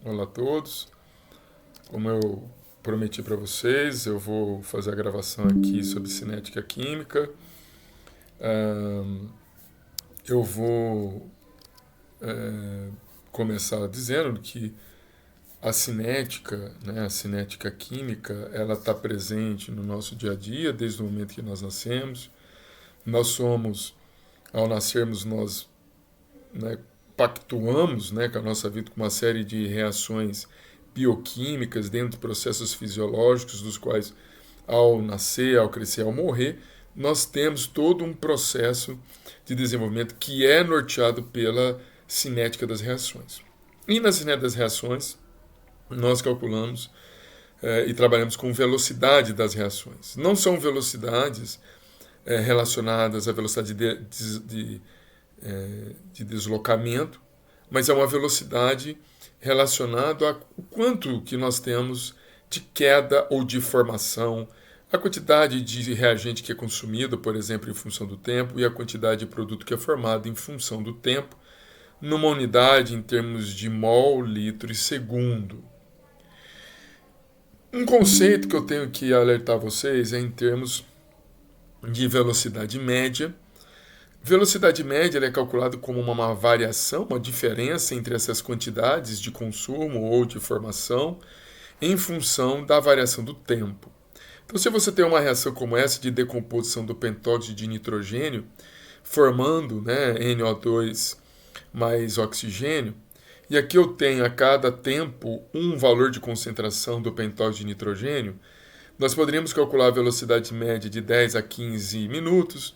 Olá a todos. Como eu prometi para vocês, eu vou fazer a gravação aqui sobre cinética química. Eu vou começar dizendo que a cinética, né, a cinética química, ela está presente no nosso dia a dia desde o momento que nós nascemos. Nós somos, ao nascermos, nós, né, pactuamos, né, com a nossa vida com uma série de reações bioquímicas dentro de processos fisiológicos, dos quais, ao nascer, ao crescer, ao morrer, nós temos todo um processo de desenvolvimento que é norteado pela cinética das reações. E na cinética das reações, nós calculamos e trabalhamos com velocidade das reações. Não são velocidades relacionadas à velocidade de deslocamento, mas é uma velocidade relacionada ao quanto que nós temos de queda ou de formação, a quantidade de reagente que é consumido, por exemplo, em função do tempo, e a quantidade de produto que é formado em função do tempo, numa unidade em termos de mol, litro e segundo. Um conceito que eu tenho que alertar vocês é em termos de velocidade média. Velocidade média é calculada como uma variação, uma diferença entre essas quantidades de consumo ou de formação em função da variação do tempo. Então, se você tem uma reação como essa de decomposição do pentóxido de nitrogênio, formando, né, NO2 mais oxigênio, e aqui eu tenho a cada tempo um valor de concentração do pentóxido de nitrogênio, nós poderíamos calcular a velocidade média de 10 a 15 minutos,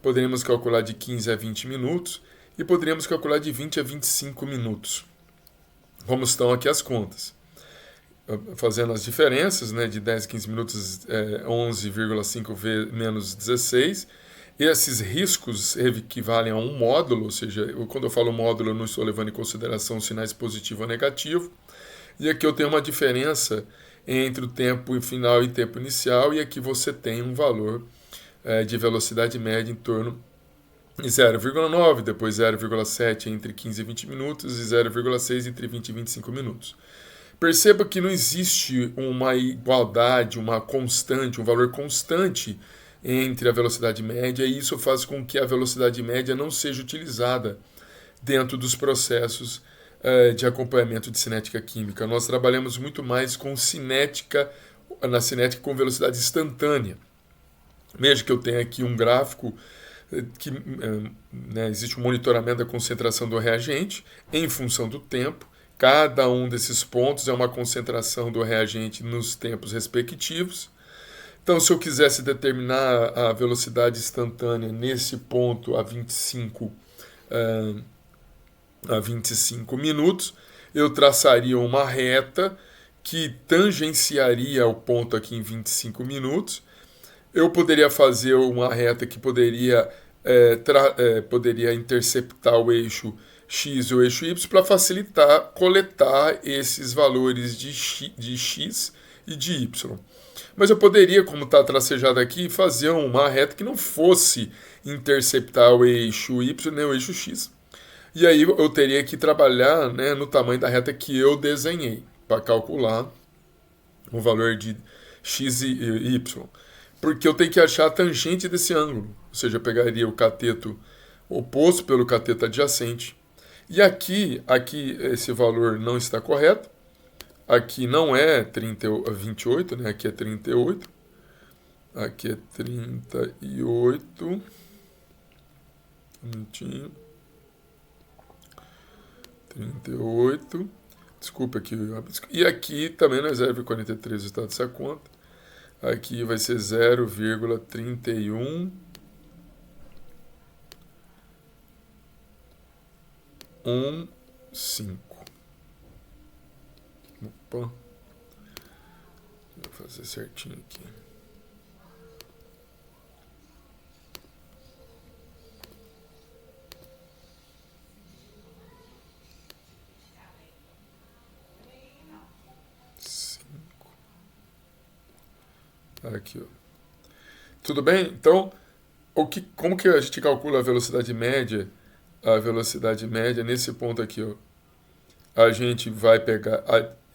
poderíamos calcular de 15 a 20 minutos e poderíamos calcular de 20 a 25 minutos. Como estão aqui as contas? Fazendo as diferenças, né, de 10 a 15 minutos, 11,5 menos 16. Esses riscos equivalem a um módulo, ou seja, quando eu falo módulo, eu não estou levando em consideração sinais positivo ou negativo. E aqui eu tenho uma diferença entre o tempo final e tempo inicial, e aqui você tem um valor de velocidade média em torno de 0,9, depois 0,7 entre 15 e 20 minutos e 0,6 entre 20 e 25 minutos. Perceba que não existe uma igualdade, uma constante, um valor constante entre a velocidade média, e isso faz com que a velocidade média não seja utilizada dentro dos processos de acompanhamento de cinética química. Nós trabalhamos muito mais com cinética, na cinética com velocidade instantânea. Veja que eu tenho aqui um gráfico que existe um monitoramento da concentração do reagente em função do tempo. Cada um desses pontos é uma concentração do reagente nos tempos respectivos. Então, se eu quisesse determinar a velocidade instantânea nesse ponto a 25 minutos, eu traçaria uma reta que tangenciaria o ponto aqui em 25 minutos. Eu poderia fazer uma reta que poderia interceptar o eixo X e o eixo Y para facilitar coletar esses valores de X e de Y. Mas eu poderia, como está tracejado aqui, fazer uma reta que não fosse interceptar o eixo Y nem o eixo X. E aí eu teria que trabalhar, né, no tamanho da reta que eu desenhei para calcular o valor de X e Y. Porque eu tenho que achar a tangente desse ângulo. Ou seja, eu pegaria o cateto oposto pelo cateto adjacente. E aqui esse valor não está correto. Aqui não é 28, né? Aqui é 38. Aqui é 38. Um minutinho. 38. Desculpa aqui. E aqui também não é 0,43 o resultado dessa conta. Aqui vai ser 0,3115. Opa. Vou fazer certinho aqui. Aqui, ó. Tudo bem? Então, como que a gente calcula a velocidade média? A velocidade média nesse ponto aqui, ó. a gente vai pegar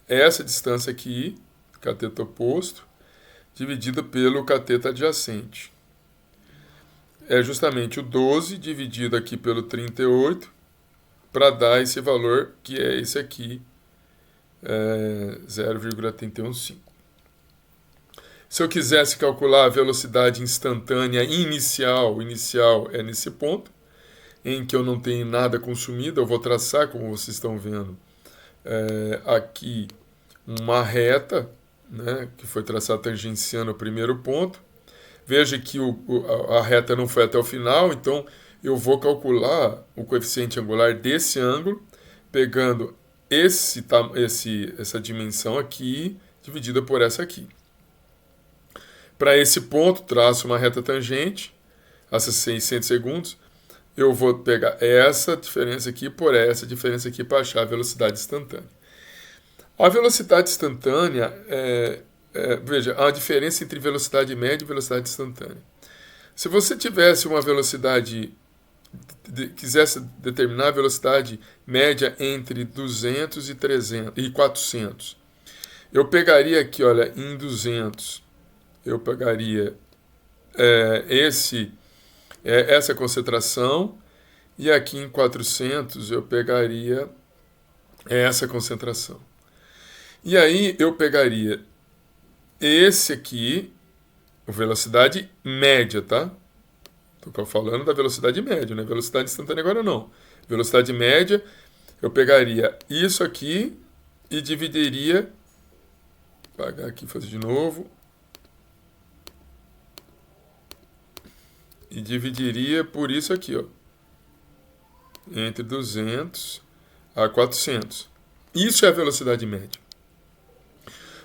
essa distância aqui, cateto oposto, dividida pelo cateto adjacente. É justamente o 12 dividido aqui pelo 38, para dar esse valor que é esse aqui, 0,315. Se eu quisesse calcular a velocidade instantânea inicial é nesse ponto, em que eu não tenho nada consumido, eu vou traçar, como vocês estão vendo, aqui uma reta, né, que foi traçada tangenciando o primeiro ponto. Veja que a reta não foi até o final, então eu vou calcular o coeficiente angular desse ângulo, pegando essa dimensão aqui, dividida por essa aqui. Para esse ponto, traço uma reta tangente, a 600 segundos, eu vou pegar essa diferença aqui por essa diferença aqui para achar a velocidade instantânea. A velocidade instantânea, veja, há uma diferença entre velocidade média e velocidade instantânea. Se você tivesse uma velocidade, quisesse determinar a velocidade média entre 200 e 400, eu pegaria aqui, olha, em 200, eu pegaria essa concentração, e aqui em 400 eu pegaria essa concentração. E aí eu pegaria esse aqui, a velocidade média, tá? Estou falando da velocidade média, né? Velocidade instantânea agora não. Velocidade média, eu pegaria isso aqui e dividiria, vou apagar aqui, fazer de novo, e dividiria por isso aqui, ó, entre 200 a 400. Isso é a velocidade média.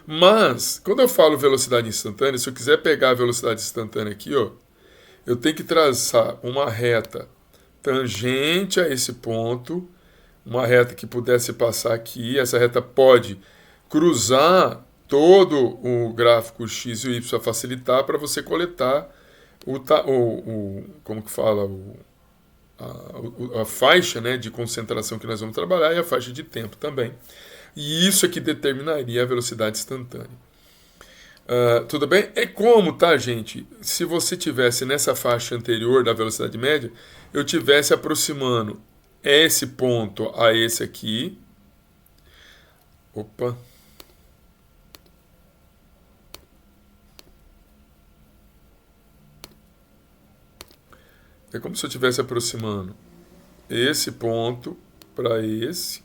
Mas, quando eu falo velocidade instantânea, se eu quiser pegar a velocidade instantânea aqui, ó, eu tenho que traçar uma reta tangente a esse ponto, uma reta que pudesse passar aqui. Essa reta pode cruzar todo o gráfico x e o y a facilitar para você coletar como que fala, a faixa, né, de concentração que nós vamos trabalhar e a faixa de tempo também. E isso é que determinaria a velocidade instantânea. Tudo bem? É como, tá, gente? Se você tivesse nessa faixa anterior da velocidade média, eu tivesse aproximando esse ponto a esse aqui. Opa! É como se eu estivesse aproximando esse ponto para esse.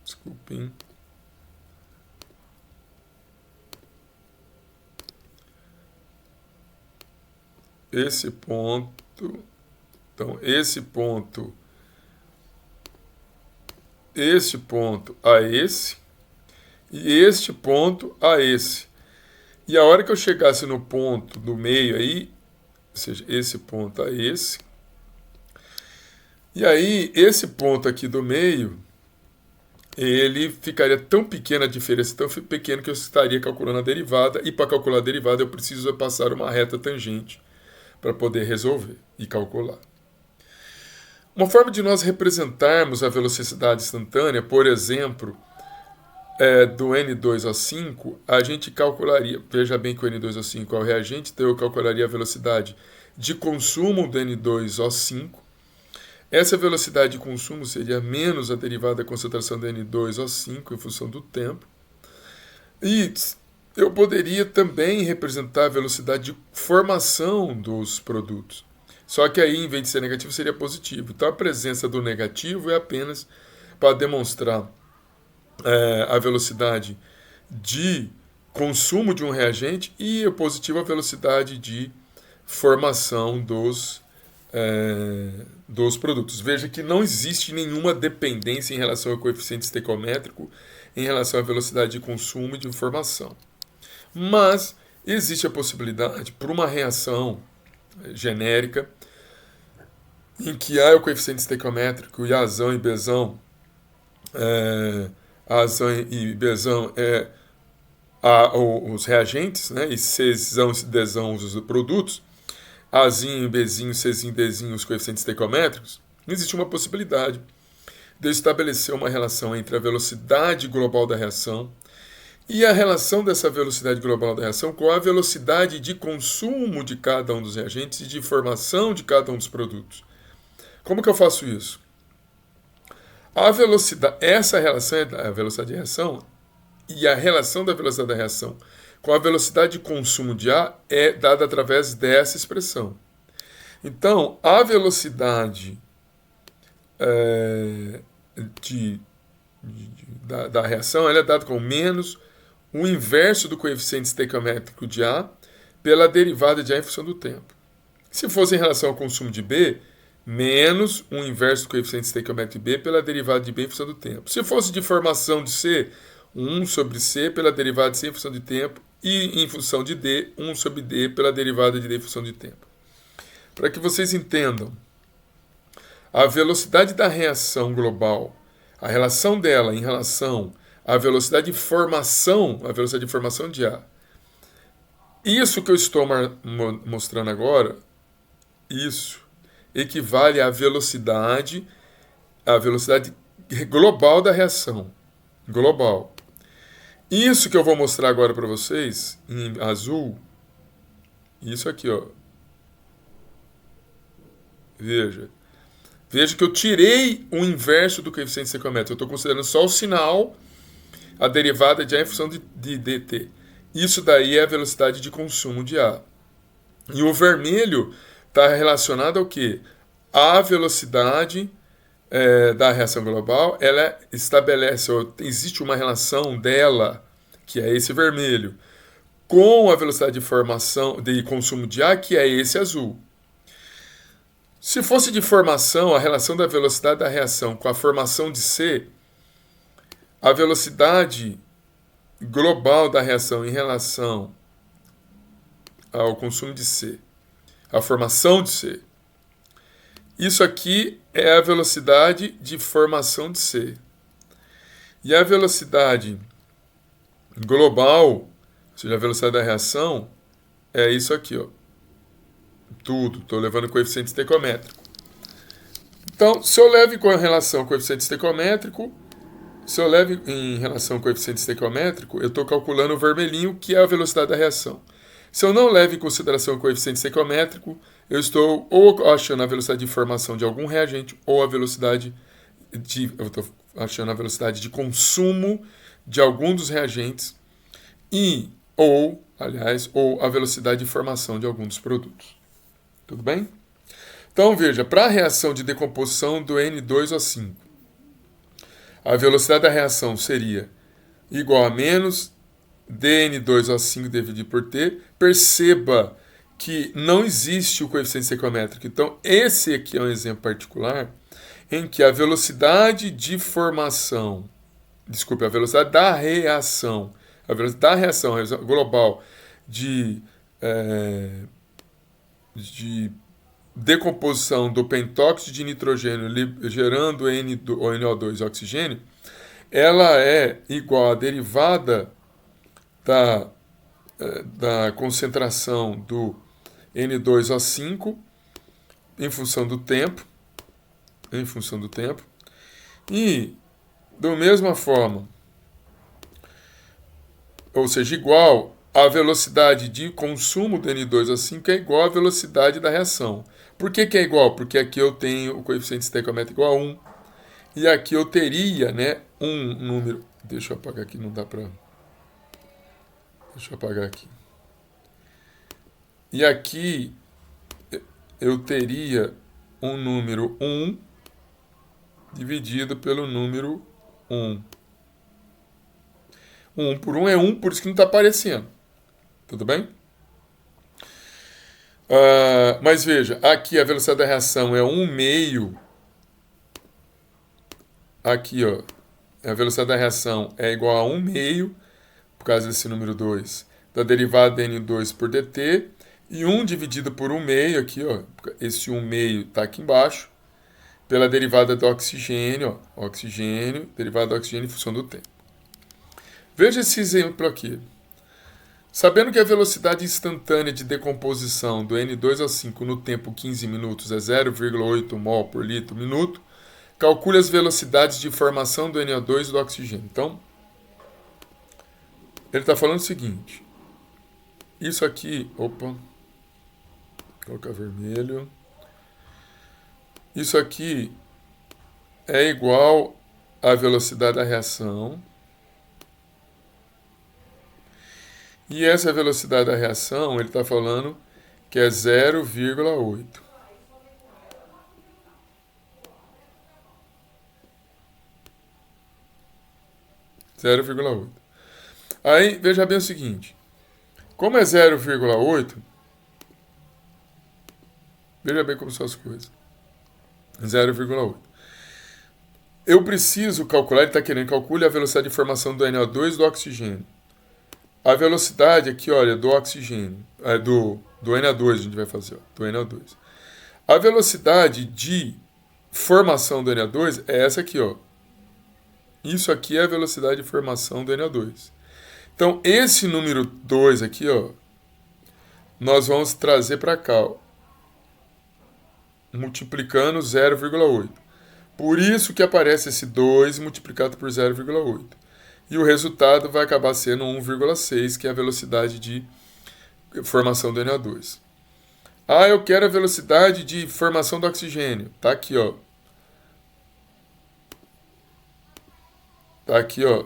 Desculpem. Esse ponto. Então, esse ponto a esse. E este ponto a esse. E a hora que eu chegasse no ponto do meio aí, ou seja, esse ponto a esse, e aí esse ponto aqui do meio, ele ficaria tão pequena a diferença, tão pequena que eu estaria calculando a derivada, e para calcular a derivada eu preciso passar uma reta tangente para poder resolver e calcular. Uma forma de nós representarmos a velocidade instantânea, por exemplo, do N2O5, a gente calcularia, veja bem que o N2O5 é o reagente, então eu calcularia a velocidade de consumo do N2O5. Essa velocidade de consumo seria menos a derivada da concentração do N2O5 em função do tempo. E eu poderia também representar a velocidade de formação dos produtos. Só que aí, em vez de ser negativo, seria positivo. Então a presença do negativo é apenas para demonstrar a velocidade de consumo de um reagente, e o positivo a velocidade de formação dos produtos. Veja que não existe nenhuma dependência em relação ao coeficiente estequiométrico em relação à velocidade de consumo e de formação. Mas existe a possibilidade, por uma reação genérica, em que A é o coeficiente estequiométrico e Azão e Bzão Azão e Bzão os reagentes, né? E Czão e Dzão os produtos, Azinho, Bzinho, Czinho, Dzinho os coeficientes estequiométricos. Existe uma possibilidade de eu estabelecer uma relação entre a velocidade global da reação e a relação dessa velocidade global da reação com a velocidade de consumo de cada um dos reagentes e de formação de cada um dos produtos. Como que eu faço isso? A velocidade, essa relação é a velocidade de reação, e a relação da velocidade da reação com a velocidade de consumo de A é dada através dessa expressão. Então, a velocidade da reação ela é dada com menos o inverso do coeficiente estequiométrico de A pela derivada de A em função do tempo. Se fosse em relação ao consumo de B, menos o inverso do coeficiente estequiométrico de B pela derivada de B em função do tempo. Se fosse de formação de C, 1 sobre C pela derivada de C em função de tempo, e em função de D, 1 sobre D pela derivada de D em função de tempo. Para que vocês entendam, a velocidade da reação global, a relação dela em relação à velocidade de formação de A, isso que eu estou mostrando agora, isso equivale à velocidade global da reação. Global. Isso que eu vou mostrar agora para vocês, em azul, isso aqui, ó. Veja que eu tirei o inverso do coeficiente estequiométrico. Eu estou considerando só o sinal, a derivada de A em função de dt. Isso daí é a velocidade de consumo de A. E o vermelho está relacionado ao quê? A velocidade da reação global, ela estabelece, existe uma relação dela, que é esse vermelho, com a velocidade de formação, de consumo de A, que é esse azul. Se fosse de formação, a relação da velocidade da reação com a formação de C, a velocidade global da reação em relação ao consumo de C, a formação de C, isso aqui é a velocidade de formação de C. E a velocidade global, ou seja, a velocidade da reação, é isso aqui, ó. Tudo, estou levando o coeficiente estequiométrico. Então, se eu levo em relação ao coeficiente estequiométrico, eu estou calculando o vermelhinho, que é a velocidade da reação. Se eu não levo em consideração o coeficiente estequiométrico, eu estou ou achando a velocidade de formação de algum reagente ou eu estou achando a velocidade de consumo de algum dos reagentes ou a velocidade de formação de algum dos produtos. Tudo bem? Então, veja, para a reação de decomposição do N2O5, a velocidade da reação seria igual a menos dN2O5 dividido por T. Perceba que não existe o coeficiente estequiométrico. Então, esse aqui é um exemplo particular em que a velocidade de formação, a velocidade da reação, a reação global de decomposição do pentóxido de nitrogênio gerando NO2 oxigênio, ela é igual à derivada da concentração do N2O5 em função do tempo, e da mesma forma, ou seja, igual a velocidade de consumo do N2O5 é igual à velocidade da reação. Por que é igual? Porque aqui eu tenho o coeficiente estequiométrico igual a 1, e aqui eu teria, né, um número. Deixa eu apagar aqui, não dá para. Deixa eu apagar aqui. E aqui eu teria um número 1 dividido pelo número 1. 1 por 1 é 1, por isso que não está aparecendo. Tudo bem? Mas veja, aqui a velocidade da reação é 1/2. Aqui, ó, a velocidade da reação é igual a 1/2, por causa desse número 2, da derivada de N2 por dt, e 1 dividido por 1/2, aqui, ó, esse 1/2 está aqui embaixo, pela derivada do oxigênio, ó, derivada do oxigênio em função do tempo. Veja esse exemplo aqui. Sabendo que a velocidade instantânea de decomposição do N2O5 no tempo 15 minutos é 0,8 mol por litro minuto, calcule as velocidades de formação do NO2 e do oxigênio. Então, ele está falando o seguinte. Isso aqui, opa, vou colocar vermelho. Isso aqui é igual à velocidade da reação. E essa velocidade da reação, ele está falando que é 0,8. Aí, veja bem o seguinte. Como é 0,8, veja bem como são as coisas. 0,8. Eu preciso calcular, ele está querendo calcular a velocidade de formação do NO2 e do oxigênio. A velocidade aqui, olha, do oxigênio, do NO2 a gente vai fazer, ó, do NO2. A velocidade de formação do NO2 é essa aqui, ó. Isso aqui é a velocidade de formação do NO2. Então, esse número 2 aqui, ó, nós vamos trazer para cá, ó, multiplicando 0,8. Por isso que aparece esse 2 multiplicado por 0,8. E o resultado vai acabar sendo 1,6, que é a velocidade de formação do NO2. Ah, eu quero a velocidade de formação do oxigênio. Tá aqui, ó. Tá aqui, ó.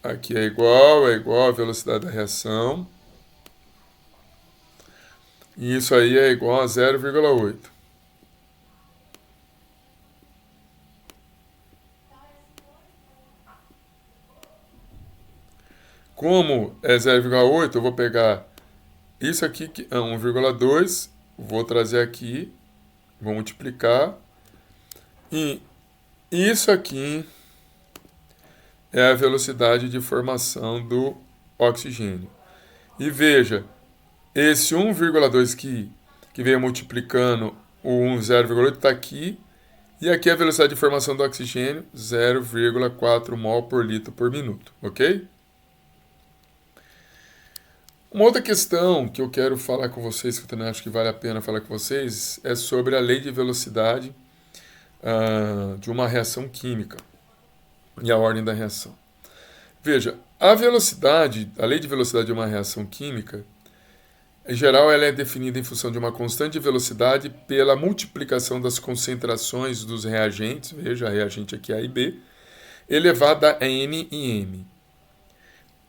Aqui é igual a velocidade da reação. E isso aí é igual a 0,8. Como é 0,8, eu vou pegar isso aqui, que é 1,2, vou trazer aqui, vou multiplicar. E isso aqui é a velocidade de formação do oxigênio. E veja, esse 1,2 que veio multiplicando o 0,8 está aqui. E aqui a velocidade de formação do oxigênio, 0,4 mol por litro por minuto, ok? Uma outra questão que eu quero falar com vocês, que eu também acho que vale a pena falar com vocês, é sobre a lei de velocidade de uma reação química e a ordem da reação. Veja, a lei de velocidade de uma reação química, em geral, ela é definida em função de uma constante de velocidade pela multiplicação das concentrações dos reagentes, veja, a reagente aqui é A e B, elevada a N e M.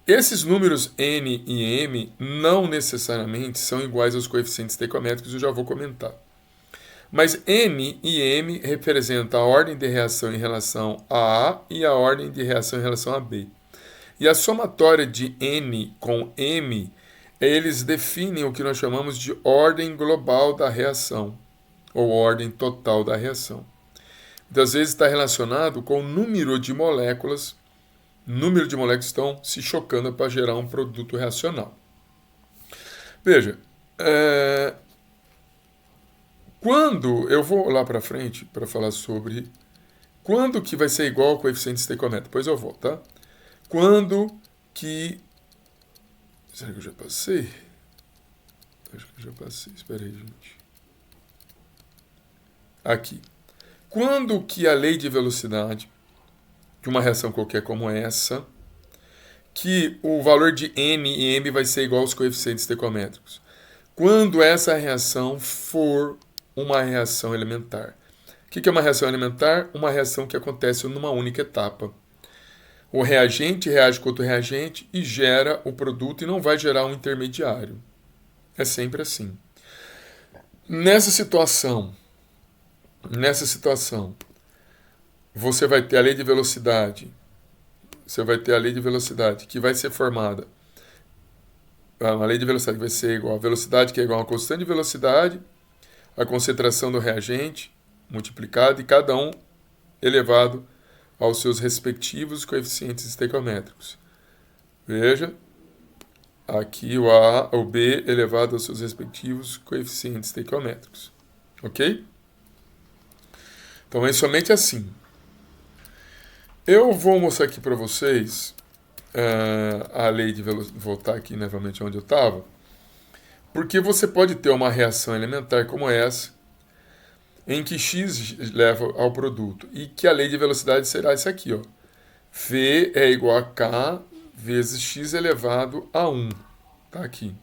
Esses números N e M não necessariamente são iguais aos coeficientes estequiométricos, eu já vou comentar. Mas N e M representam a ordem de reação em relação a A e a ordem de reação em relação a B. E a somatória de N com M, eles definem o que nós chamamos de ordem global da reação, ou ordem total da reação. Muitas vezes está relacionado com o número de moléculas estão se chocando para gerar um produto reacional. Veja, quando eu vou lá para frente para falar sobre quando que vai ser igual ao coeficiente estequiométrico, depois eu volto, tá? Quando que... Será que eu já passei? Acho que eu já passei, espera aí, gente. Aqui. Quando que a lei de velocidade de uma reação qualquer como essa, que o valor de N e M vai ser igual aos coeficientes estequiométricos. Quando essa reação for uma reação elementar. O que é uma reação elementar? Uma reação que acontece numa única etapa. O reagente reage com outro reagente e gera o produto e não vai gerar um intermediário. É sempre assim. Nessa situação, você vai ter a lei de velocidade. Você vai ter a lei de velocidade que vai ser formada. A lei de velocidade vai ser igual a velocidade, que é igual a uma constante de velocidade, a concentração do reagente multiplicado e cada um elevado aos seus respectivos coeficientes estequiométricos. Veja, aqui o A, o B elevado aos seus respectivos coeficientes estequiométricos. Ok? Então é somente assim. Eu vou mostrar aqui para vocês a lei de velocidade. Voltar aqui novamente onde eu estava. Porque você pode ter uma reação elementar como essa, em que x leva ao produto, e que a lei de velocidade será isso aqui, ó. V é igual a k vezes x elevado a 1. Tá aqui.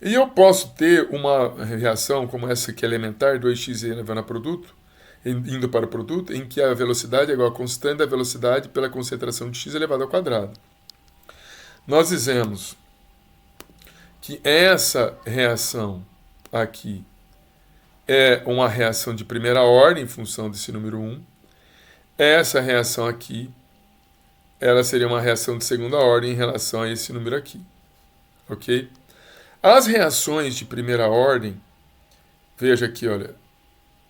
E eu posso ter uma reação como essa aqui elementar, 2x elevando a produto, indo para o produto, em que a velocidade é igual a constante da velocidade pela concentração de x elevado ao quadrado. Nós dizemos que essa reação aqui é uma reação de primeira ordem em função desse número 1. Essa reação aqui, ela seria uma reação de segunda ordem em relação a esse número aqui. Ok? As reações de primeira ordem, veja aqui, olha,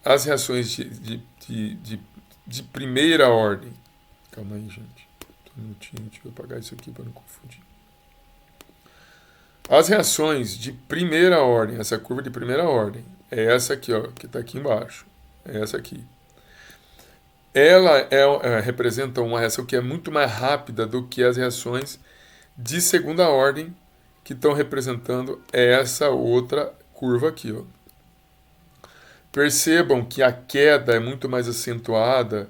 as reações de primeira ordem. Calma aí, gente. Um minutinho, deixa eu apagar isso aqui para não confundir. As reações de primeira ordem, essa curva de primeira ordem, é essa aqui, ó, que está aqui embaixo. É essa aqui. Ela representa uma reação que é muito mais rápida do que as reações de segunda ordem, que estão representando essa outra curva aqui, ó. Percebam que a queda é muito mais acentuada,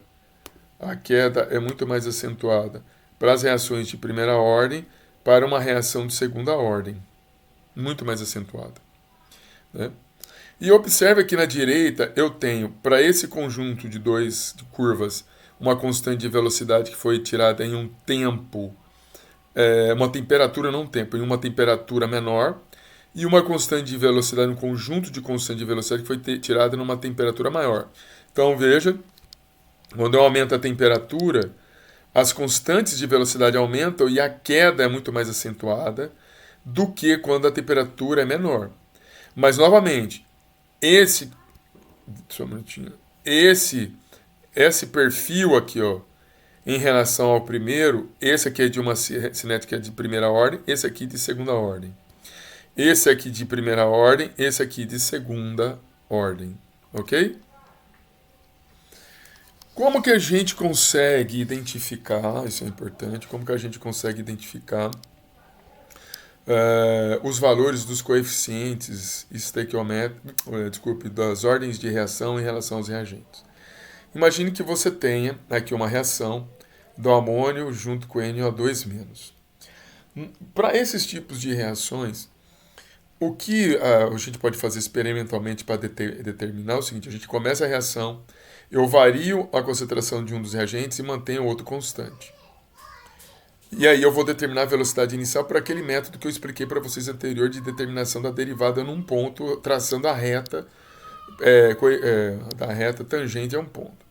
para as reações de primeira ordem para uma reação de segunda ordem. Muito mais acentuada. Né? E observe que na direita eu tenho, para esse conjunto de duas curvas, uma constante de velocidade que foi tirada em um tempo, uma temperatura, não tempo, em uma temperatura menor, e uma constante de velocidade, um conjunto de constantes de velocidade que foi tirada numa temperatura maior. Então veja, quando eu aumento a temperatura, as constantes de velocidade aumentam e a queda é muito mais acentuada do que quando a temperatura é menor. Mas novamente, esse perfil aqui, ó, em relação ao primeiro, esse aqui é de uma cinética de primeira ordem, esse aqui de segunda ordem. Esse aqui de primeira ordem, esse aqui de segunda ordem. Ok? Como que a gente consegue identificar, isso é importante, como que a gente consegue identificar os valores dos coeficientes estequiométricos, das ordens de reação em relação aos reagentes? Imagine que você tenha aqui uma reação do amônio junto com NO2-. Para esses tipos de reações, o que a gente pode fazer experimentalmente para determinar é o seguinte: a gente começa a reação, eu vario a concentração de um dos reagentes e mantenho o outro constante. E aí eu vou determinar a velocidade inicial por aquele método que eu expliquei para vocês anterior de determinação da derivada num ponto, traçando a reta, da reta tangente a um ponto.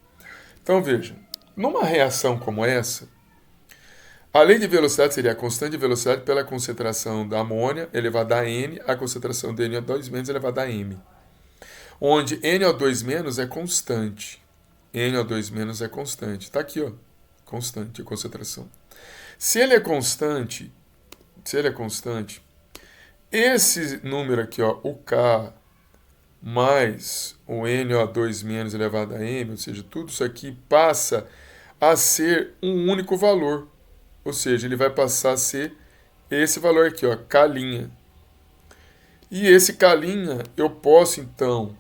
Então veja, numa reação como essa, a lei de velocidade seria a constante de velocidade pela concentração da amônia elevada a N, a concentração de NO2- elevada a M. Onde NO2- é constante. NO2- é constante. Está aqui, ó, constante a concentração. Se ele é constante, esse número aqui, ó, o K mais o NO2- elevado a M, ou seja, tudo isso aqui passa a ser um único valor. Ou seja, ele vai passar a ser esse valor aqui, ó, K'. E esse K', eu posso, então,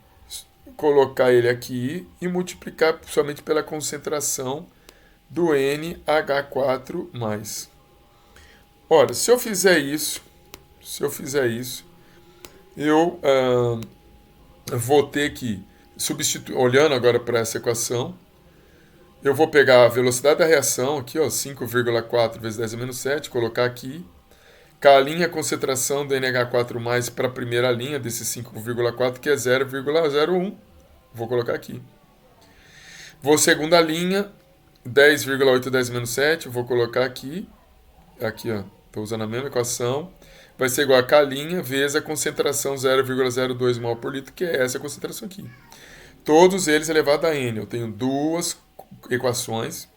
colocar ele aqui e multiplicar somente pela concentração do NH4+. Ora, se eu fizer isso, eu vou ter que substituir, olhando agora para essa equação, eu vou pegar a velocidade da reação aqui, ó, 5,4 vezes 10 a menos 7, colocar aqui. K' a concentração do NH4+ para a primeira linha desse 5,4, que é 0,01. Vou colocar aqui. Vou segunda linha, 10,8 10 menos 7, vou colocar aqui. Aqui, ó, estou usando a mesma equação. Vai ser igual a K' vezes a concentração 0,02 mol por litro, que é essa concentração aqui. Todos eles elevado a N. Eu tenho duas equações.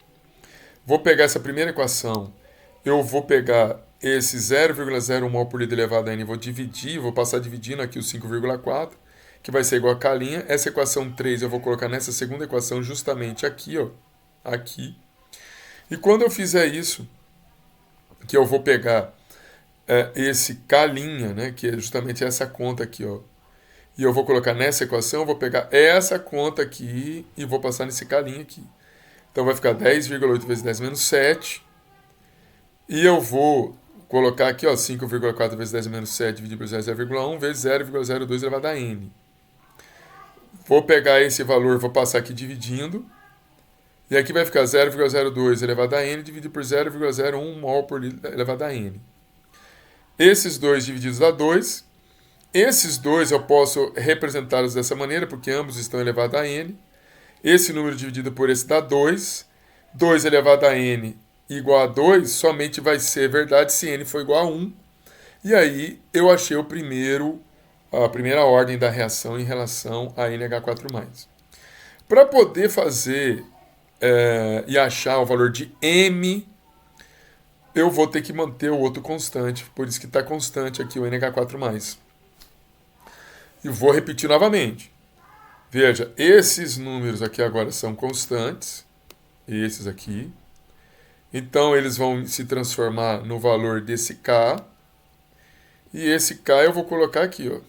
Vou pegar essa primeira equação, eu vou pegar esse 0,01 mol por litro elevado a N, vou passar dividindo aqui o 5,4, que vai ser igual a K'. Essa equação 3 eu vou colocar nessa segunda equação justamente aqui, ó, aqui. E quando eu fizer isso, que eu vou pegar esse K', né, que é justamente essa conta aqui, ó, E eu vou colocar nessa equação, eu vou pegar essa conta aqui e vou passar nesse calinho aqui. Então vai ficar 10,8 vezes 10 menos 7. E eu vou colocar aqui, ó, 5,4 vezes 10 menos 7 dividido por 0,1 vezes 0,02 elevado a n. Vou pegar esse valor, vou passar aqui dividindo. E aqui vai ficar 0,02 elevado a n dividido por 0,01 mol por litro elevado a n. Esses dois divididos dá 2. Esses dois eu posso representá-los dessa maneira, porque ambos estão elevados a n. Esse número dividido por esse dá 2. 2 elevado a n igual a 2 somente vai ser verdade se n for igual a 1. E aí eu achei a primeira ordem da reação em relação a NH4+. Para poder fazer e achar o valor de M, eu vou ter que manter o outro constante. Por isso que está constante aqui o NH4+. E vou repetir novamente. Veja, esses números aqui agora são constantes. Esses aqui. Então, eles vão se transformar no valor desse K. E esse K eu vou colocar aqui, ó.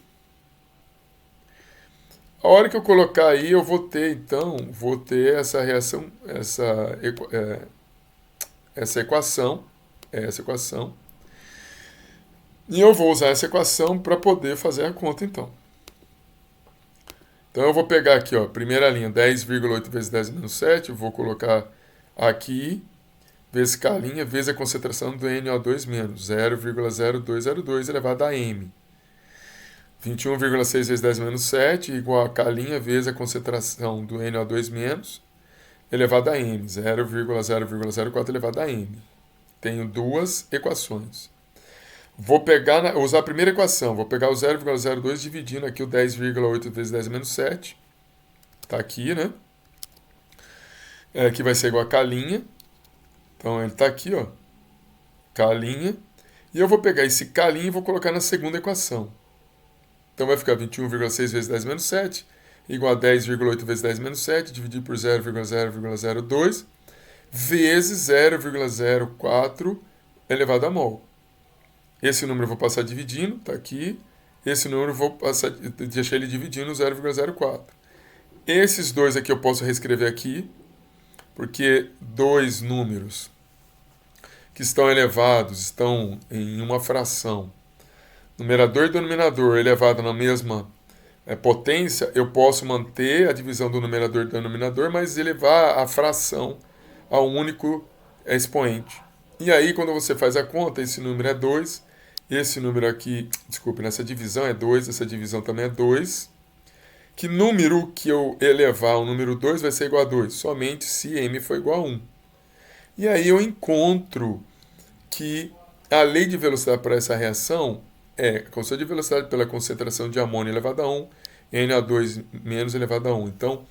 A hora que eu colocar aí, eu vou ter, então, essa reação, essa equação. E eu vou usar essa equação para poder fazer a conta, então. Então, eu vou pegar aqui, ó, primeira linha, 10,8 vezes 10 menos 7, eu vou colocar aqui, vezes K', vezes a concentração do NO2 menos, 0,0202 elevado a M. 21,6 vezes 10 menos 7, igual a K', vezes a concentração do NO2 menos, elevado a M, 0,004 elevado a M. Tenho duas equações. Vou usar a primeira equação, vou pegar o 0,02 dividindo aqui o 10,8 vezes 10 menos 7. Está aqui, né? Que vai ser igual a K'. Então, ele está aqui, ó. K'. E eu vou pegar esse K' e vou colocar na segunda equação. Então, vai ficar 21,6 vezes 10 menos 7, igual a 10,8 vezes 10 menos 7, dividido por 0,002, vezes 0,04 elevado a mol. Esse número eu vou passar dividindo, está aqui. Esse número eu vou deixar ele dividindo 0,04. Esses dois aqui eu posso reescrever aqui, porque dois números que estão elevados, estão em uma fração, numerador e denominador elevado na mesma potência, eu posso manter a divisão do numerador e do denominador, mas elevar a fração a um único expoente. E aí, quando você faz a conta, esse número é 2, esse número aqui, desculpe, nessa divisão é 2, essa divisão também é 2. Que número que eu elevar o número 2 vai ser igual a 2? Somente se m for igual a 1. E aí eu encontro que a lei de velocidade para essa reação é a constante de velocidade pela concentração de amônio elevado a 1, NO2 menos elevado a 1. Então,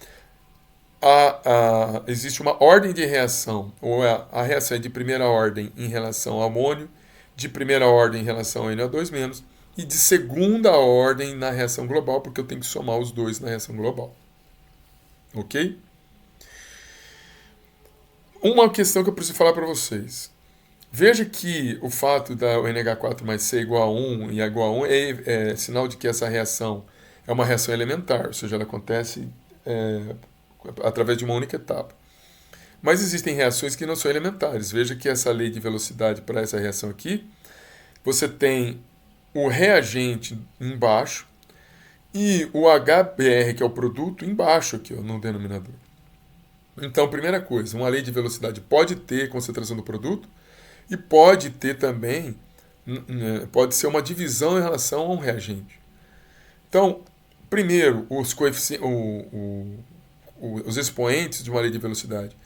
existe uma ordem de reação, ou a reação é de primeira ordem em relação ao amônio, de primeira ordem em relação ao NO2-, e de segunda ordem na reação global, porque eu tenho que somar os dois na reação global. Ok? Uma questão que eu preciso falar para vocês. Veja que o fato da NH4+ ser igual a 1 e igual a 1 é sinal de que essa reação é uma reação elementar, ou seja, ela acontece através de uma única etapa. Mas existem reações que não são elementares. Veja que essa lei de velocidade para essa reação aqui, você tem o reagente embaixo e o HBr, que é o produto, embaixo aqui, ó, no denominador. Então, primeira coisa, uma lei de velocidade pode ter concentração do produto e pode ter também, pode ser uma divisão em relação a um reagente. Então, primeiro, os expoentes de uma lei de velocidade,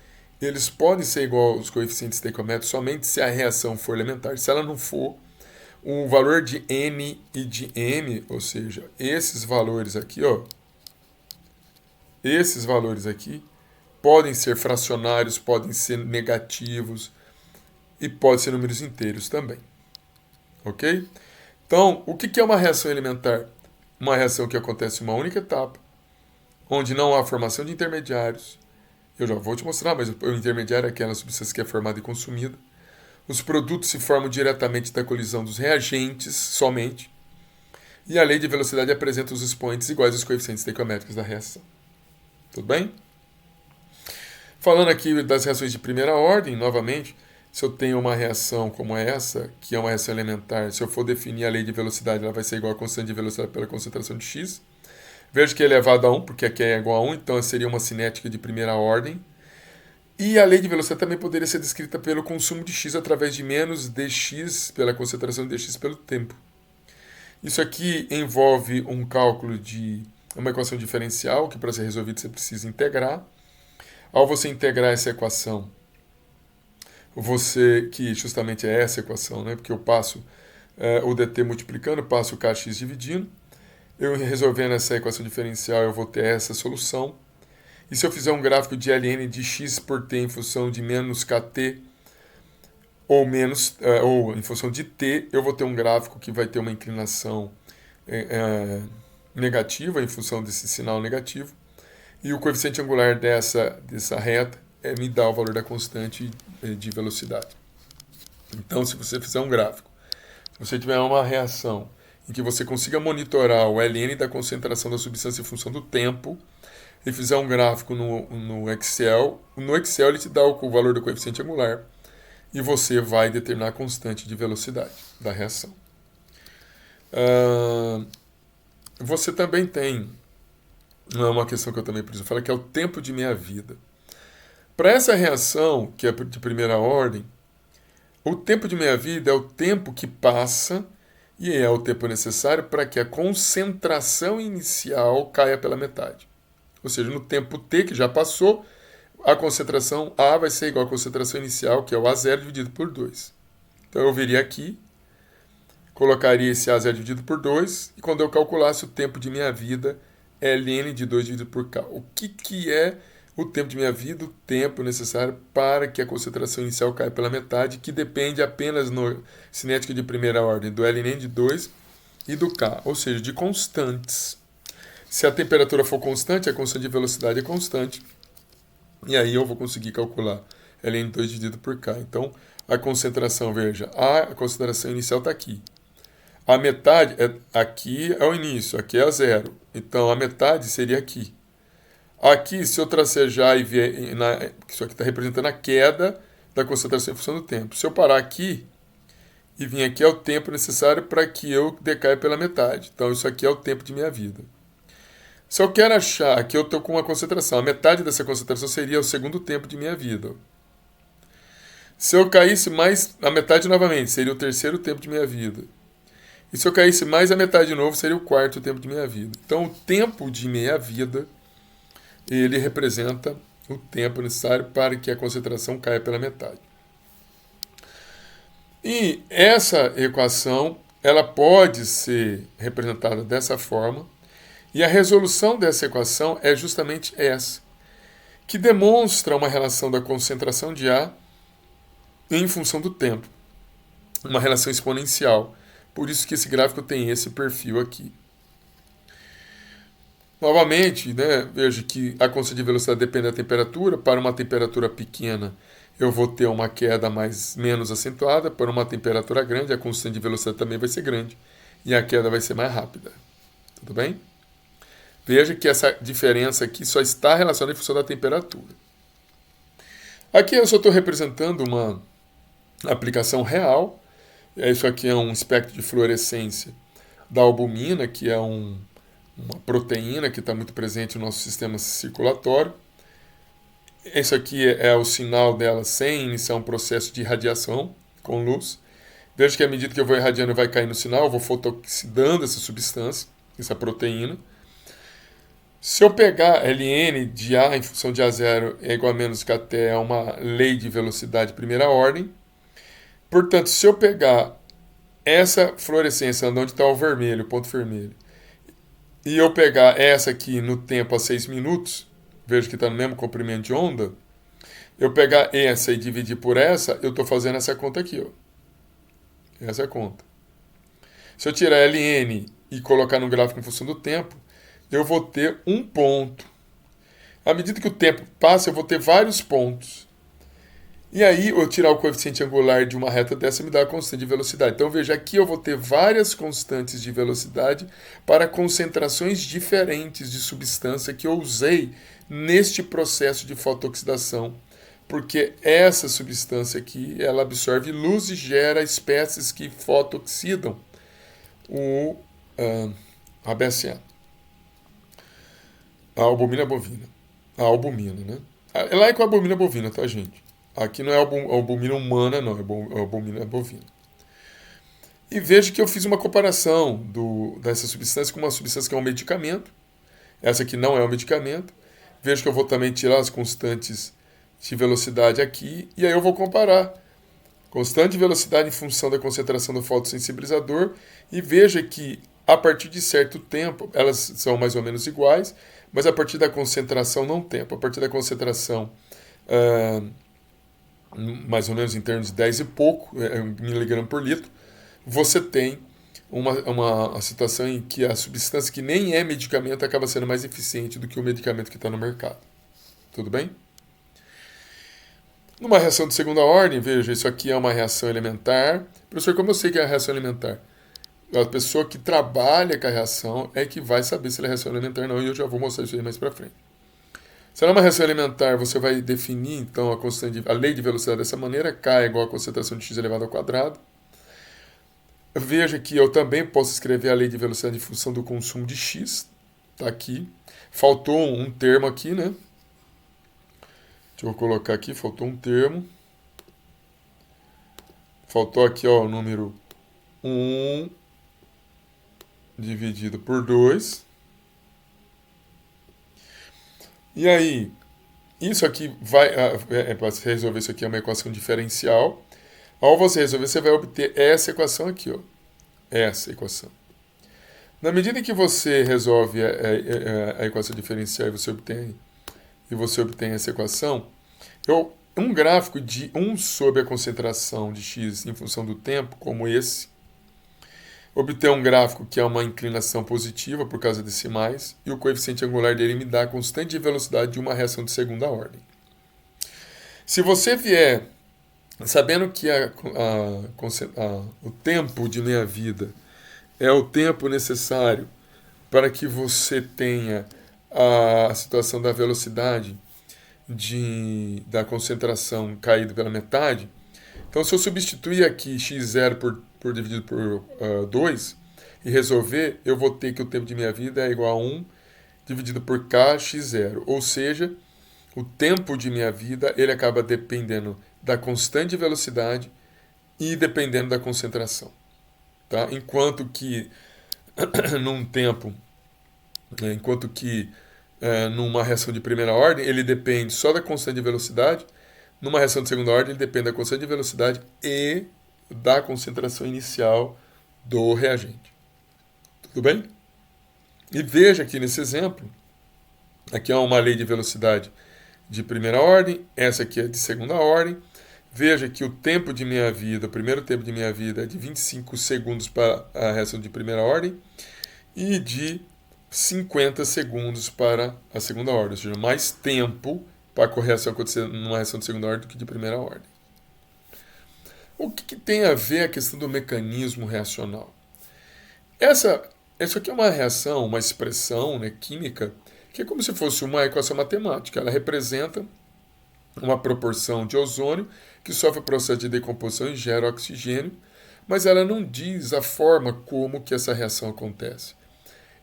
eles podem ser igual aos coeficientes estequiométricos somente se a reação for elementar. Se ela não for, o valor de N e de M, ou seja, esses valores aqui, ó, esses valores aqui, podem ser fracionários, podem ser negativos e podem ser números inteiros também. Ok? Então, o que é uma reação elementar? Uma reação que acontece em uma única etapa, onde não há formação de intermediários. Eu já vou te mostrar, mas o intermediário é aquela substância que é formada e consumida. Os produtos se formam diretamente da colisão dos reagentes somente. E a lei de velocidade apresenta os expoentes iguais aos coeficientes estequiométricos da reação. Tudo bem? Falando aqui das reações de primeira ordem, novamente, se eu tenho uma reação como essa, que é uma reação elementar, se eu for definir a lei de velocidade, ela vai ser igual à constante de velocidade pela concentração de x. Veja que é elevado a 1, porque aqui é igual a 1, então seria uma cinética de primeira ordem. E a lei de velocidade também poderia ser descrita pelo consumo de x através de menos dx pela concentração de dx pelo tempo. Isso aqui envolve um cálculo de uma equação diferencial, que para ser resolvido você precisa integrar. Ao você integrar essa equação, que justamente é essa equação, né? Porque eu passo o dt multiplicando, passo o kx dividindo. Eu resolvendo essa equação diferencial, eu vou ter essa solução. E se eu fizer um gráfico de ln de x por t em função de menos kt ou em função de t, eu vou ter um gráfico que vai ter uma inclinação negativa em função desse sinal negativo. E o coeficiente angular dessa reta me dá o valor da constante de velocidade. Então, se você fizer um gráfico, se você tiver uma reação em que você consiga monitorar o ln da concentração da substância em função do tempo, e fizer um gráfico no Excel ele te dá o valor do coeficiente angular e você vai determinar a constante de velocidade da reação. Você também tem uma questão que eu também preciso falar, que é o tempo de meia-vida. Para essa reação, que é de primeira ordem, o tempo de meia-vida é o tempo que passa e é o tempo necessário para que a concentração inicial caia pela metade. Ou seja, no tempo t, que já passou, a concentração A vai ser igual à concentração inicial, que é o A0 dividido por 2. Então eu viria aqui, colocaria esse A0 dividido por 2, e quando eu calculasse o tempo de minha vida, ln de 2 dividido por k. O que é o tempo de minha vida? O tempo necessário para que a concentração inicial caia pela metade, que depende apenas no cinética de primeira ordem, do ln de 2 e do k, ou seja, de constantes. Se a temperatura for constante, a constante de velocidade é constante. E aí eu vou conseguir calcular ln2 dividido por k. Então, a concentração, veja, a concentração inicial está aqui. A metade, aqui é o início, aqui é a zero. Então, a metade seria aqui. Aqui, se eu tracejar e ver, isso aqui está representando a queda da concentração em função do tempo. Se eu parar aqui e vir aqui, é o tempo necessário para que eu decaia pela metade. Então, isso aqui é o tempo de minha vida. Se eu quero achar que eu estou com uma concentração, a metade dessa concentração seria o segundo tempo de minha vida. Se eu caísse mais a metade novamente, seria o terceiro tempo de minha vida. E se eu caísse mais a metade de novo, seria o quarto tempo de minha vida. Então, o tempo de meia vida, ele representa o tempo necessário para que a concentração caia pela metade. E essa equação, ela pode ser representada dessa forma. E a resolução dessa equação é justamente essa, que demonstra uma relação da concentração de A em função do tempo, uma relação exponencial. Por isso que esse gráfico tem esse perfil aqui. Novamente, veja que a constante de velocidade depende da temperatura. Para uma temperatura pequena, eu vou ter uma queda menos acentuada. Para uma temperatura grande, a constante de velocidade também vai ser grande e a queda vai ser mais rápida. Tudo bem? Veja que essa diferença aqui só está relacionada em função da temperatura. Aqui eu só estou representando uma aplicação real. Isso aqui é um espectro de fluorescência da albumina, que é uma proteína que está muito presente no nosso sistema circulatório. Esse aqui é o sinal dela sem iniciar um processo de irradiação com luz. Veja que à medida que eu vou irradiando, vai cair no sinal, eu vou fotoxidando essa substância, essa proteína. Se eu pegar ln de A em função de A0 é igual a menos kt, é uma lei de velocidade de primeira ordem. Portanto, se eu pegar essa fluorescência, onde está o vermelho, o ponto vermelho, e eu pegar essa aqui no tempo a 6 minutos, vejo que está no mesmo comprimento de onda, eu pegar essa e dividir por essa, eu estou fazendo essa conta aqui. Essa é a conta. Se eu tirar ln e colocar no gráfico em função do tempo, eu vou ter um ponto. À medida que o tempo passa, eu vou ter vários pontos. E aí, eu tirar o coeficiente angular de uma reta dessa me dá a constante de velocidade. Então, veja, aqui eu vou ter várias constantes de velocidade para concentrações diferentes de substância que eu usei neste processo de fotooxidação. Porque essa substância aqui, ela absorve luz e gera espécies que fotooxidam o BSA, a albumina bovina. A albumina, né? Lá é com a albumina bovina, tá, gente? Aqui não é albumina humana, não, é albumina bovina. E veja que eu fiz uma comparação dessa substância com uma substância que é um medicamento. Essa aqui não é um medicamento. Veja que eu vou também tirar as constantes de velocidade aqui, e aí eu vou comparar constante de velocidade em função da concentração do fotossensibilizador, e veja que a partir de certo tempo, elas são mais ou menos iguais, mas a partir da concentração, não tempo, a partir da concentração mais ou menos em termos de 10 e pouco miligrama por litro, você tem uma situação em que a substância que nem é medicamento acaba sendo mais eficiente do que o medicamento que está no mercado. Tudo bem? Numa reação de segunda ordem, veja, isso aqui é uma reação elementar. Professor, como eu sei que é a reação elementar? A pessoa que trabalha com a reação é que vai saber se ela é reação elementar ou não, e eu já vou mostrar isso aí mais para frente. Se ela é uma reação elementar, você vai definir, então, a lei de velocidade dessa maneira, K é igual a concentração de x elevado ao quadrado. Veja que eu também posso escrever a lei de velocidade em função do consumo de x. Está aqui. Faltou um termo aqui, né? Deixa eu colocar aqui, faltou um termo. Faltou aqui, ó, o número 1 dividido por 2. E aí, isso aqui para resolver isso aqui é uma equação diferencial. Ao você resolver, você vai obter essa equação aqui, ó. Essa equação. Na medida em que você resolve a equação diferencial e você obtém essa equação, um gráfico de 1 sobre a concentração de x em função do tempo, como esse, obter um gráfico que é uma inclinação positiva por causa decimais, e o coeficiente angular dele me dá a constante de velocidade de uma reação de segunda ordem. Se você vier sabendo que o tempo de meia-vida é o tempo necessário para que você tenha a situação da velocidade da concentração caída pela metade, então se eu substituir aqui x0 por dividido por 2 e resolver, eu vou ter que o tempo de meia-vida é igual a 1 dividido por k x0, ou seja, o tempo de meia-vida ele acaba dependendo da constante de velocidade e dependendo da concentração. Tá? Enquanto que numa reação de primeira ordem ele depende só da constante de velocidade, numa reação de segunda ordem ele depende da constante de velocidade e da concentração inicial do reagente. Tudo bem? E veja aqui nesse exemplo, aqui é uma lei de velocidade de primeira ordem, essa aqui é de segunda ordem. Veja que o tempo de meia-vida, o primeiro tempo de meia-vida é de 25 segundos para a reação de primeira ordem e de 50 segundos para a segunda ordem, ou seja, mais tempo para a correção acontecer numa reação de segunda ordem do que de primeira ordem. O que tem a ver a questão do mecanismo reacional? Isso aqui é uma reação, uma expressão, né, química, que é como se fosse uma equação matemática. Ela representa uma proporção de ozônio que sofre o processo de decomposição e gera oxigênio, mas ela não diz a forma como que essa reação acontece.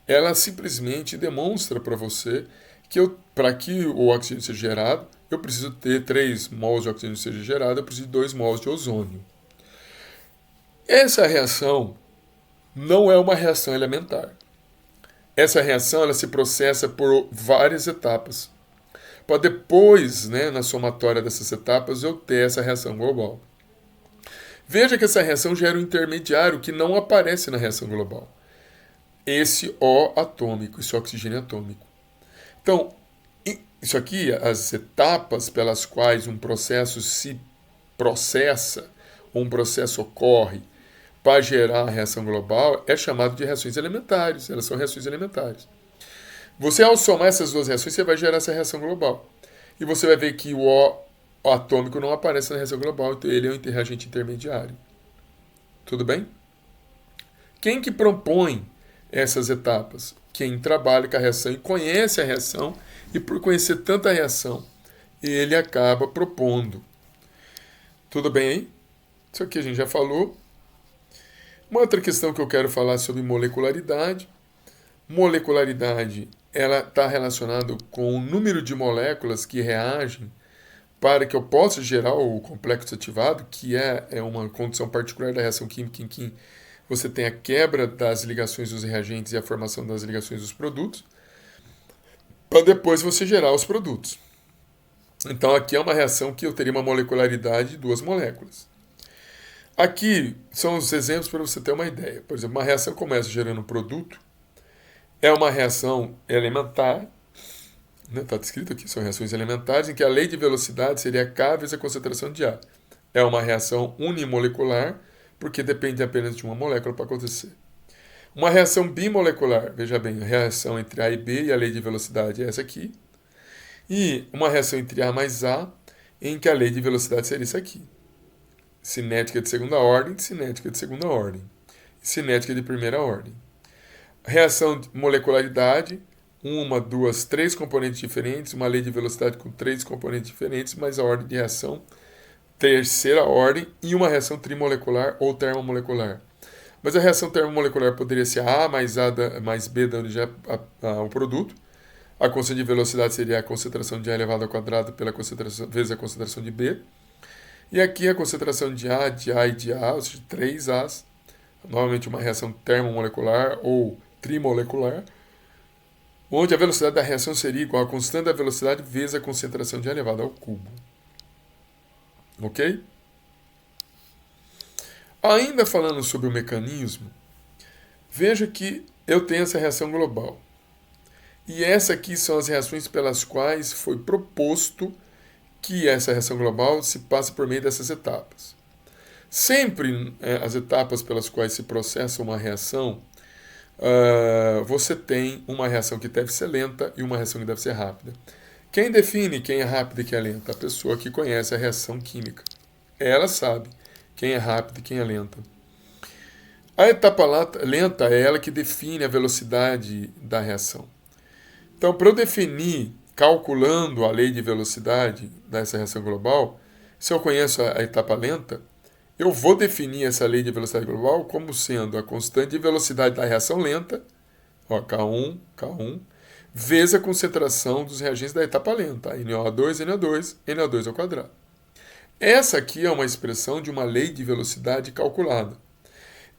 Ela simplesmente demonstra para você que para que o oxigênio seja gerado, eu preciso ter 3 mols de oxigênio seja gerado, eu preciso de 2 mols de ozônio. Essa reação não é uma reação elementar. Essa reação ela se processa por várias etapas. Para depois, na somatória dessas etapas, eu ter essa reação global. Veja que essa reação gera um intermediário que não aparece na reação global. Esse O atômico, esse oxigênio atômico. Então, isso aqui, as etapas pelas quais um processo se processa, ou um processo ocorre para gerar a reação global, é chamado de reações elementares. Elas são reações elementares. Você, ao somar essas duas reações, você vai gerar essa reação global. E você vai ver que o O atômico não aparece na reação global, então ele é um reagente intermediário. Tudo bem? Quem que propõe essas etapas? Quem trabalha com a reação e conhece a reação, e por conhecer tanta reação, ele acaba propondo. Tudo bem aí? Isso aqui a gente já falou. Uma outra questão que eu quero falar sobre molecularidade. Molecularidade, ela está relacionada com o número de moléculas que reagem para que eu possa gerar o complexo ativado, que é uma condição particular da reação química em que você tem a quebra das ligações dos reagentes e a formação das ligações dos produtos, para depois você gerar os produtos. Então aqui é uma reação que eu teria uma molecularidade de 2 moléculas. Aqui são os exemplos para você ter uma ideia. Por exemplo, uma reação começa gerando um produto, é uma reação elementar, está descrito aqui, são reações elementares, em que a lei de velocidade seria K vezes a concentração de A. É uma reação unimolecular, porque depende apenas de uma molécula para acontecer. Uma reação bimolecular, veja bem, a reação entre A e B, e a lei de velocidade é essa aqui. E uma reação entre A mais A, em que a lei de velocidade seria isso aqui. Cinética de segunda ordem, cinética de segunda ordem. E cinética de primeira ordem. Reação de molecularidade, 1, 2, 3 componentes diferentes, uma lei de velocidade com 3 componentes diferentes, mais a ordem de reação, terceira ordem, e uma reação trimolecular ou termomolecular. Mas a reação termomolecular poderia ser A mais B, dando já o produto. A constante de velocidade seria a concentração de A elevado ao quadrado pela concentração, vezes a concentração de B. E aqui a concentração de A e de A, ou seja, 3 A's. Novamente uma reação termomolecular ou trimolecular, onde a velocidade da reação seria igual à constante da velocidade vezes a concentração de A elevado ao cubo. Ok? Ainda falando sobre o mecanismo, veja que eu tenho essa reação global. E essa aqui são as reações pelas quais foi proposto que essa reação global se passe por meio dessas etapas. Sempre as etapas pelas quais se processa uma reação, você tem uma reação que deve ser lenta e uma reação que deve ser rápida. Quem define quem é rápida e quem é lenta? A pessoa que conhece a reação química. Ela sabe quem é rápida e quem é lenta. A etapa lenta é ela que define a velocidade da reação. Então, para eu definir, calculando a lei de velocidade dessa reação global, se eu conheço a etapa lenta, eu vou definir essa lei de velocidade global como sendo a constante de velocidade da reação lenta, K1, vezes a concentração dos reagentes da etapa lenta, NO2 ao quadrado. Essa aqui é uma expressão de uma lei de velocidade calculada.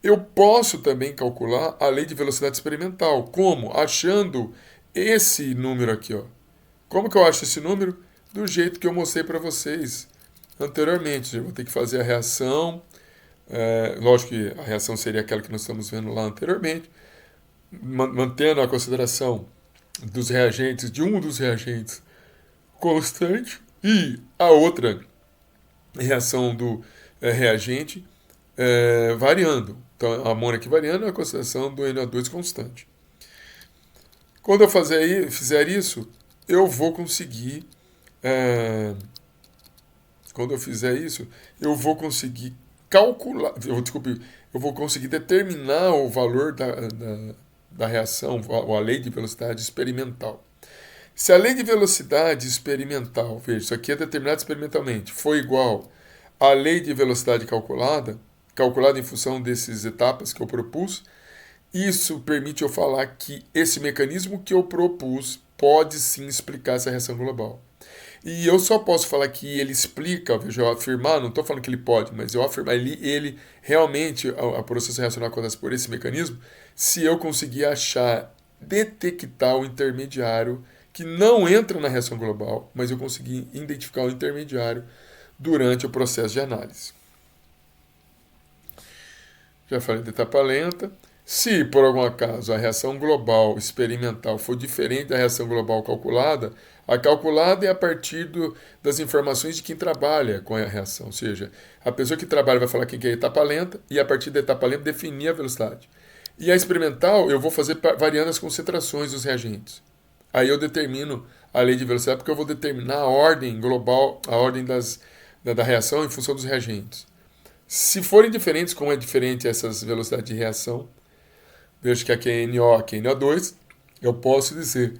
Eu posso também calcular a lei de velocidade experimental. Como? Achando esse número aqui. Como que eu acho esse número? Do jeito que eu mostrei para vocês anteriormente. Eu vou ter que fazer a reação. Lógico que a reação seria aquela que nós estamos vendo lá anteriormente. Mantendo a consideração dos reagentes, de um dos reagentes constante, e a outra reação do reagente variando. Então, a amônia aqui variando é a concentração do NO2 constante. Quando eu fizer isso, eu vou conseguir... quando eu fizer isso, eu vou conseguir calcular... eu vou conseguir determinar o valor da reação, ou a lei de velocidade experimental. Se a lei de velocidade experimental, veja, isso aqui é determinado experimentalmente, foi igual à lei de velocidade calculada em função dessas etapas que eu propus, isso permite eu falar que esse mecanismo que eu propus pode sim explicar essa reação global. E eu só posso falar que ele explica, veja, eu afirmar, não estou falando que ele pode, mas eu afirmar, ele realmente, o processo reacional acontece por esse mecanismo, se eu conseguir detectar o intermediário que não entra na reação global, mas eu consegui identificar o intermediário durante o processo de análise. Já falei da etapa lenta. Se, por algum acaso, a reação global experimental for diferente da reação global calculada, a calculada é a partir das informações de quem trabalha com a reação. Ou seja, a pessoa que trabalha vai falar quem que é a etapa lenta e, a partir da etapa lenta, definir a velocidade. E a experimental, eu vou fazer variando as concentrações dos reagentes. Aí eu determino a lei de velocidade porque eu vou determinar a ordem global, a ordem da reação em função dos reagentes. Se forem diferentes, como é diferente essas velocidades de reação, vejo que aqui é NO, aqui é NO2, eu posso dizer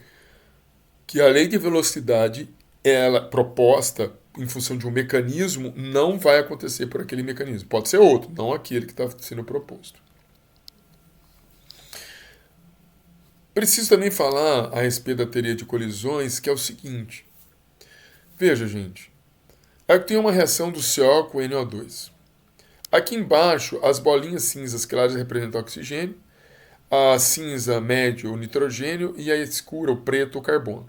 que a lei de velocidade, ela proposta em função de um mecanismo, não vai acontecer por aquele mecanismo. Pode ser outro, não aquele que está sendo proposto. Preciso também falar a respeito da teoria de colisões, que é o seguinte. Veja, gente. Aqui tem uma reação do CO com NO2. Aqui embaixo, as bolinhas cinzas claras representam o oxigênio, a cinza médio o nitrogênio e a escura, o preto, o carbono.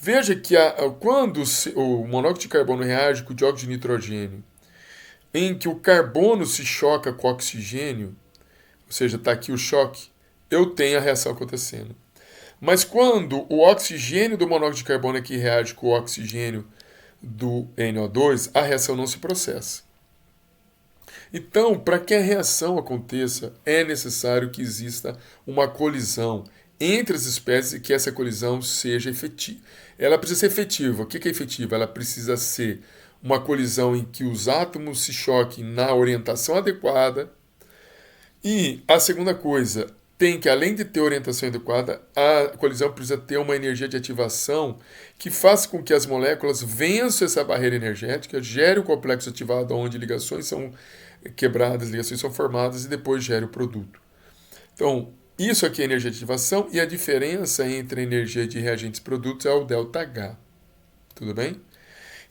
Veja que quando o monóxido de carbono reage com o dióxido de nitrogênio, em que o carbono se choca com o oxigênio, ou seja, está aqui o choque, eu tenho a reação acontecendo. Mas quando o oxigênio do monóxido de carbono aqui reage com o oxigênio do NO2, a reação não se processa. Então, para que a reação aconteça, é necessário que exista uma colisão entre as espécies e que essa colisão seja efetiva. Ela precisa ser efetiva. O que é efetiva? Ela precisa ser uma colisão em que os átomos se choquem na orientação adequada. E a segunda coisa, tem que, além de ter orientação adequada, a colisão precisa ter uma energia de ativação que faça com que as moléculas vençam essa barreira energética, gere o complexo ativado onde ligações são quebradas, ligações são formadas e depois gere o produto. Então, isso aqui é energia de ativação e a diferença entre a energia de reagentes e produtos é o ΔH. Tudo bem?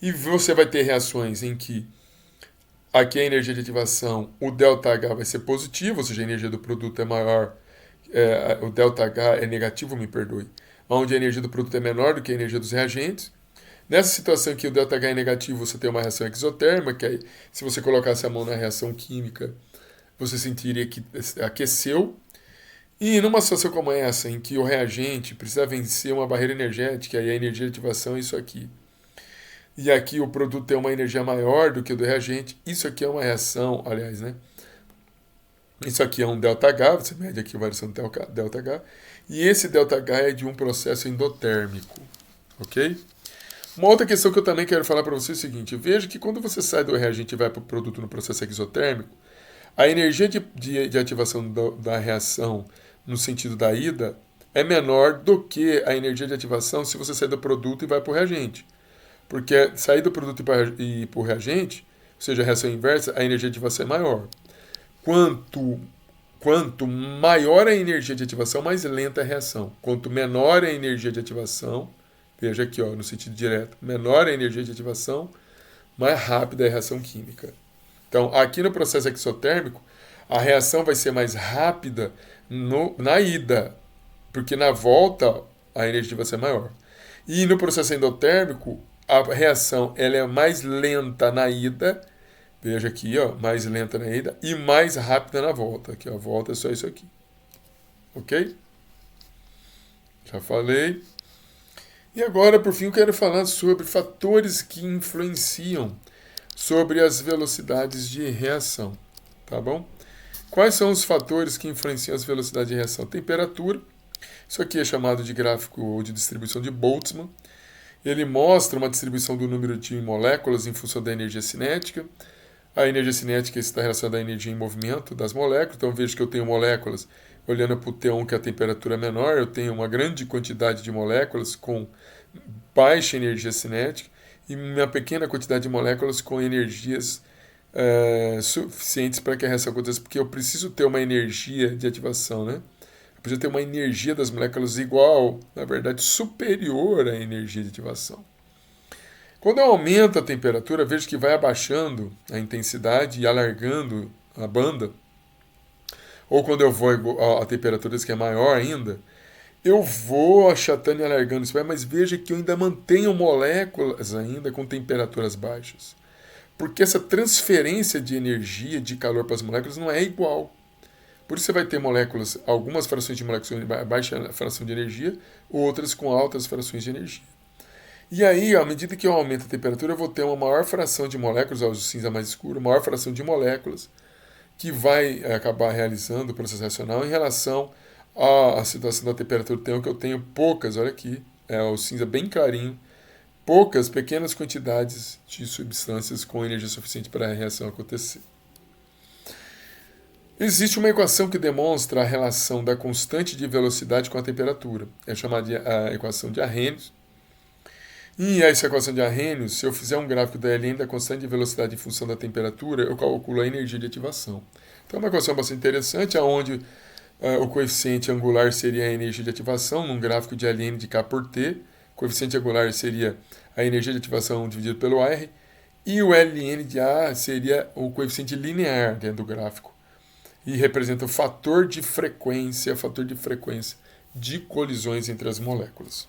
E você vai ter reações em que aqui a energia de ativação, o ΔH vai ser positivo, ou seja, a energia do produto é maior, o ΔH é negativo, me perdoe, onde a energia do produto é menor do que a energia dos reagentes. Nessa situação em que o ΔH é negativo, você tem uma reação exotérmica, que aí, se você colocasse a mão na reação química, você sentiria que aqueceu. E numa situação como essa, em que o reagente precisa vencer uma barreira energética, e a energia de ativação é isso aqui, e aqui o produto tem uma energia maior do que o do reagente, isso aqui é uma reação, aliás, né? Isso aqui é um ΔH, você mede aqui a variação do ΔH, e esse ΔH é de um processo endotérmico, ok? Uma outra questão que eu também quero falar para você é o seguinte, veja que quando você sai do reagente e vai para o produto no processo exotérmico, a energia de ativação da reação no sentido da ida é menor do que a energia de ativação se você sair do produto e vai para o reagente. Porque sair do produto e para o reagente, ou seja, a reação inversa, a energia de ativação é maior. Quanto maior a energia de ativação, mais lenta é a reação. Quanto menor a energia de ativação, veja aqui, ó, no sentido direto, menor a energia de ativação, mais rápida é a reação química. Então, aqui no processo exotérmico, a reação vai ser mais rápida na ida, porque na volta a energia vai ser maior. E no processo endotérmico, a reação ela é mais lenta na ida, veja aqui, ó, mais lenta na ida, e mais rápida na volta. Aqui, a volta é só isso aqui. Ok? Já falei. E agora, por fim, eu quero falar sobre fatores que influenciam sobre as velocidades de reação, tá bom? Quais são os fatores que influenciam as velocidades de reação? Temperatura, isso aqui é chamado de gráfico ou de distribuição de Boltzmann. Ele mostra uma distribuição do número de moléculas em função da energia cinética. A energia cinética está relacionada à energia em movimento das moléculas, então vejo que eu tenho moléculas, olhando para o T1 que a temperatura é menor, eu tenho uma grande quantidade de moléculas com baixa energia cinética, e uma pequena quantidade de moléculas com energias suficientes para que a reação aconteça, porque eu preciso ter uma energia de ativação, né? Eu preciso ter uma energia das moléculas igual, na verdade, superior à energia de ativação. Quando eu aumento a temperatura, vejo que vai abaixando a intensidade e alargando a banda, ou quando eu vou a temperatura que é maior ainda, eu vou achatando e alargando isso, mas veja que eu ainda mantenho moléculas ainda com temperaturas baixas. Porque essa transferência de energia, de calor para as moléculas não é igual. Por isso você vai ter moléculas, algumas frações de moléculas com baixa fração de energia, outras com altas frações de energia. E aí, à medida que eu aumento a temperatura, eu vou ter uma maior fração de moléculas, o cinza mais escuro, maior fração de moléculas, que vai acabar realizando o processo reacional em relação A situação da temperatura tem que eu tenho poucas, olha aqui, é o cinza bem clarinho, poucas pequenas quantidades de substâncias com energia suficiente para a reação acontecer. Existe uma equação que demonstra a relação da constante de velocidade com a temperatura. É chamada de a equação de Arrhenius. E essa equação de Arrhenius, se eu fizer um gráfico da ln da constante de velocidade em função da temperatura, eu calculo a energia de ativação. Então é uma equação bastante interessante, onde o coeficiente angular seria a energia de ativação, num gráfico de ln de K por T. O coeficiente angular seria a energia de ativação dividido pelo R. E o ln de A seria o coeficiente linear dentro do gráfico. E representa o fator de frequência de colisões entre as moléculas.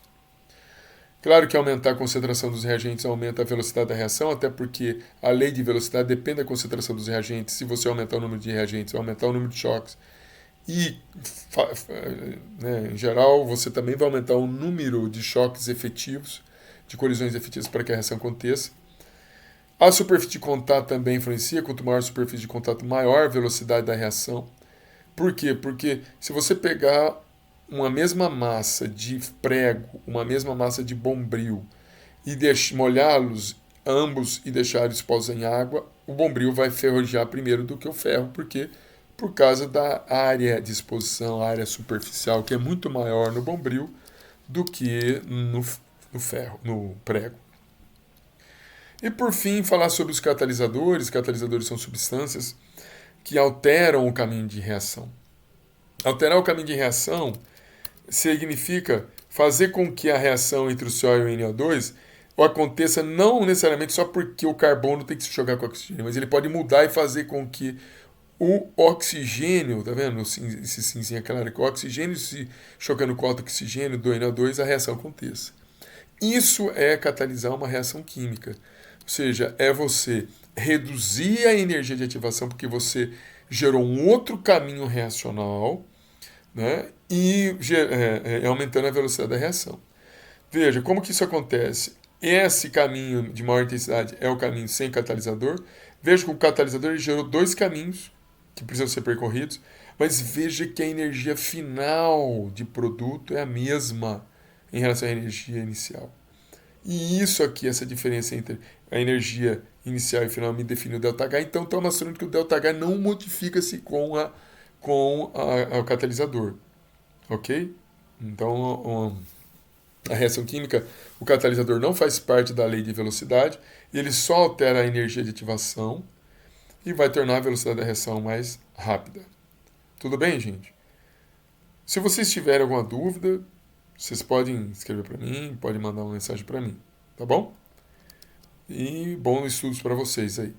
Claro que aumentar a concentração dos reagentes aumenta a velocidade da reação, até porque a lei de velocidade depende da concentração dos reagentes. Se você aumentar o número de reagentes, aumentar o número de choques. E, em geral, você também vai aumentar o número de choques efetivos, de colisões efetivas para que a reação aconteça. A superfície de contato também influencia. Quanto maior a superfície de contato, maior a velocidade da reação. Por quê? Porque se você pegar uma mesma massa de prego, uma mesma massa de bombril e molhá-los ambos e deixar expostos em água, o bombril vai ferrojar primeiro do que o ferro, porque por causa da área de exposição, a área superficial, que é muito maior no bombril do que no ferro, no prego. E por fim, falar sobre os catalisadores. Catalisadores são substâncias que alteram o caminho de reação. Alterar o caminho de reação significa fazer com que a reação entre o CO e o NO2 aconteça não necessariamente só porque o carbono tem que se jogar com o oxigênio, mas ele pode mudar e fazer com que o oxigênio, tá vendo? Esse cinzinha claro, que o oxigênio se chocando com o oxigênio do NO2, a reação aconteça. Isso é catalisar uma reação química. Ou seja, é você reduzir a energia de ativação porque você gerou um outro caminho reacional, né? E aumentando a velocidade da reação. Veja, como que isso acontece? Esse caminho de maior intensidade é o caminho sem catalisador. Veja que o catalisador ele gerou dois caminhos que precisam ser percorridos, mas veja que a energia final de produto é a mesma em relação à energia inicial. E isso aqui, essa diferença entre a energia inicial e final me define o ΔH, então está mostrando que o ΔH não modifica-se com o catalisador. Ok? Então, a reação química, o catalisador não faz parte da lei de velocidade, ele só altera a energia de ativação e vai tornar a velocidade da reação mais rápida. Tudo bem, gente? Se vocês tiverem alguma dúvida, vocês podem escrever para mim, podem mandar uma mensagem para mim, tá bom? E bons estudos para vocês aí.